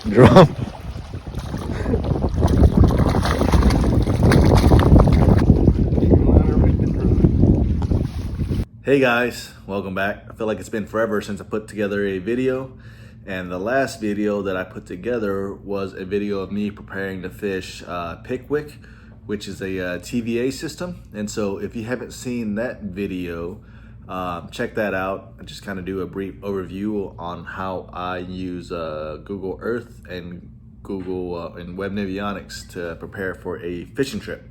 Drum. Hey guys, welcome back. I feel like it's been forever since I put together a video, and the last video that I put together was a video of me preparing to fish Pickwick, which is a TVA system. And so if you haven't seen that video, check that out. I just kind of do a brief overview on how I use Google Earth and Google and Web Navionics to prepare for a fishing trip.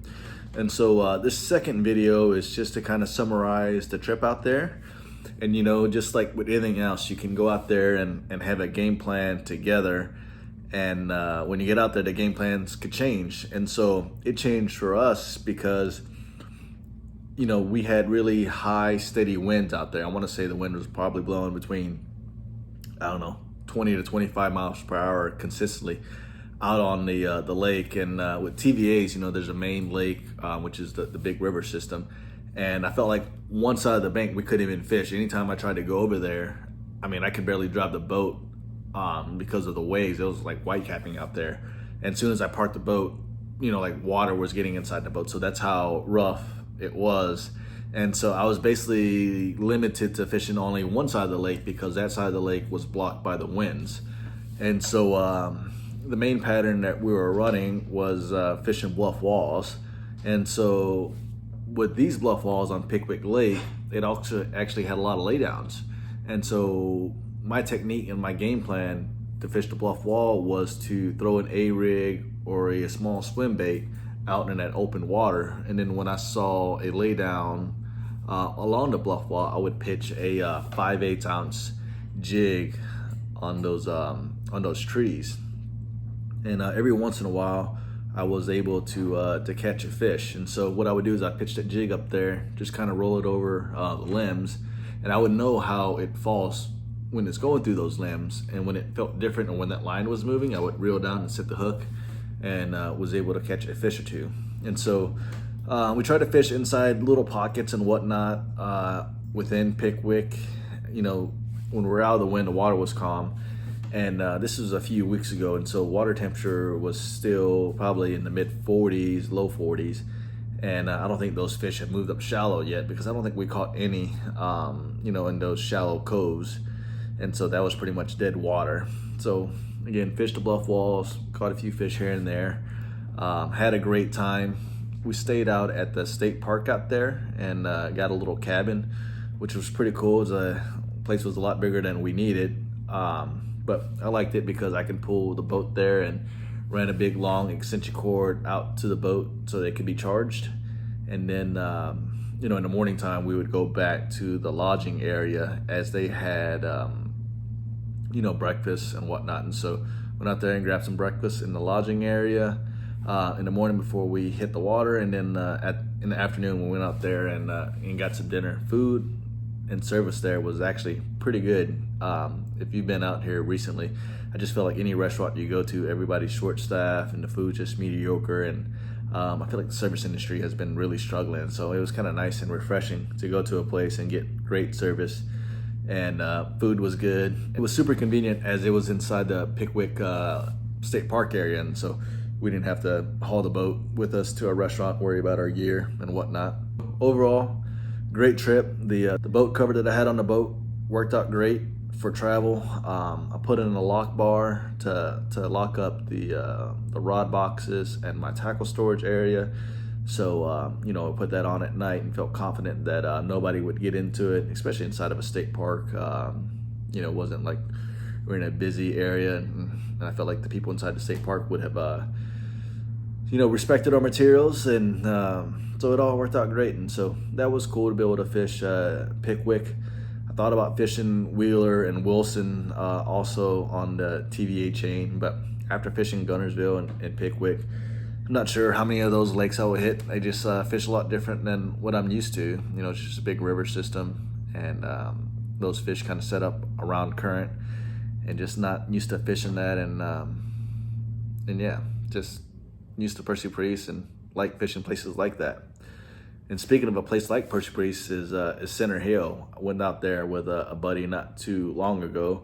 And so this second video is just to kind of summarize the trip out there. And you know, just like with anything else, you can go out there and have a game plan together. And when you get out there, the game plans could change. And so it changed for us because, you know, we had really high, steady winds out there. I want to say the wind was probably blowing between, I don't know, 20 to 25 miles per hour consistently out on the lake. And with TVAs, you know, there's a main lake, which is the big river system. And I felt like one side of the bank, we couldn't even fish. Anytime I tried to go over there, I mean, I could barely drive the boat because of the waves. It was like white capping out there. And as soon as I parked the boat, you know, like water was getting inside the boat. So that's how rough it was. And so I was basically limited to fishing only one side of the lake because that side of the lake was blocked by the winds. And so the main pattern that we were running was fishing bluff walls. And so with these bluff walls on Pickwick Lake, it also actually had a lot of laydowns. And so my technique and my game plan to fish the bluff wall was to throw an A-rig or a small swim bait out in that open water. And then when I saw a laydown along the bluff wall, I would pitch a 5/8 ounce jig on those trees. And every once in a while, I was able to catch a fish. And so what I would do is I pitch that jig up there, just kind of roll it over the limbs, and I would know how it falls when it's going through those limbs. And when it felt different and when that line was moving, I would reel down and set the hook, and was able to catch a fish or two. And so we try to fish inside little pockets and whatnot within Pickwick. You know, when we're out of the wind, the water was calm. And this was a few weeks ago, and so water temperature was still probably in the mid 40s, low 40s. And I don't think those fish have moved up shallow yet because I don't think we caught any, you know, in those shallow coves. And so that was pretty much dead water. So again, fished the bluff walls, caught a few fish here and there, had a great time. We stayed out at the state park out there and got a little cabin, which was pretty cool. The place was a lot bigger than we needed. But I liked it because I can pull the boat there and ran a big long extension cord out to the boat so they could be charged. And then, you know, in the morning time, we would go back to the lodging area as they had, you know, breakfast and whatnot. And so went out there and grabbed some breakfast in the lodging area in the morning before we hit the water. And then in the afternoon, we went out there and got some dinner. Food and service there was actually pretty good. If you've been out here recently, I just feel like any restaurant you go to, everybody's short staffed and the food's just mediocre. And I feel like the service industry has been really struggling. So it was kind of nice and refreshing to go to a place and get great service. And food was good. It was super convenient as it was inside the Pickwick State Park area. And so we didn't have to haul the boat with us to a restaurant, worry about our gear and whatnot. Overall, great trip. The boat cover that I had on the boat worked out great for travel. I put in a lock bar to lock up the rod boxes and my tackle storage area. So you know, I put that on at night and felt confident that nobody would get into it, especially inside of a state park. You know, it wasn't like we're in a busy area, and I felt like the people inside the state park would have you know, respected our materials. And so it all worked out great. And so that was cool to be able to fish Pickwick. I thought about fishing Wheeler and Wilson also on the TVA chain, but after fishing Gunnersville and Pickwick, I'm not sure how many of those lakes I would hit. They just fish a lot different than what I'm used to. You know, it's just a big river system, and those fish kind of set up around current, and just not used to fishing that. And yeah, just used to Percy Priest and like fishing places like that. And speaking of a place like Percy Priest is Center Hill. I went out there with a buddy not too long ago.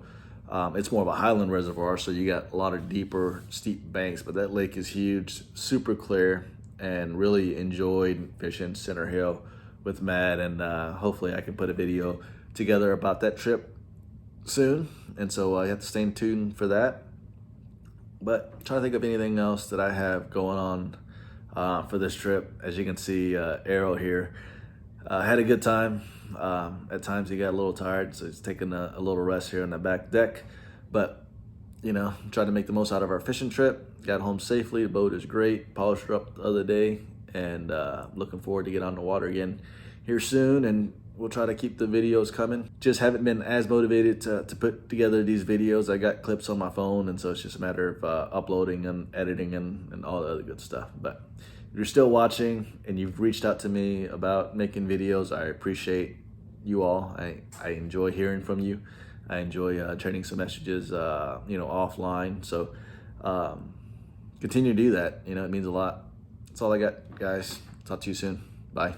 It's more of a highland reservoir, so you got a lot of deeper, steep banks, but that lake is huge, super clear, and really enjoyed fishing Center Hill with Matt, and hopefully I can put a video together about that trip soon, and so I have to stay tuned for that. But I'm trying to think of anything else that I have going on for this trip. As you can see, Arrow here had a good time. At times he got a little tired, so he's taking a little rest here on the back deck. But, you know, tried to make the most out of our fishing trip. Got home safely. The boat is great. Polished her up the other day, and looking forward to get on the water again here soon. And we'll try to keep the videos coming. Just haven't been as motivated to put together these videos. I got clips on my phone, and so it's just a matter of uploading and editing and all the other good stuff. But if you're still watching and you've reached out to me about making videos, I appreciate you all. I enjoy hearing from you. I enjoy trading some messages, you know, offline. So continue to do that. You know, it means a lot. That's all I got, guys. Talk to you soon. Bye.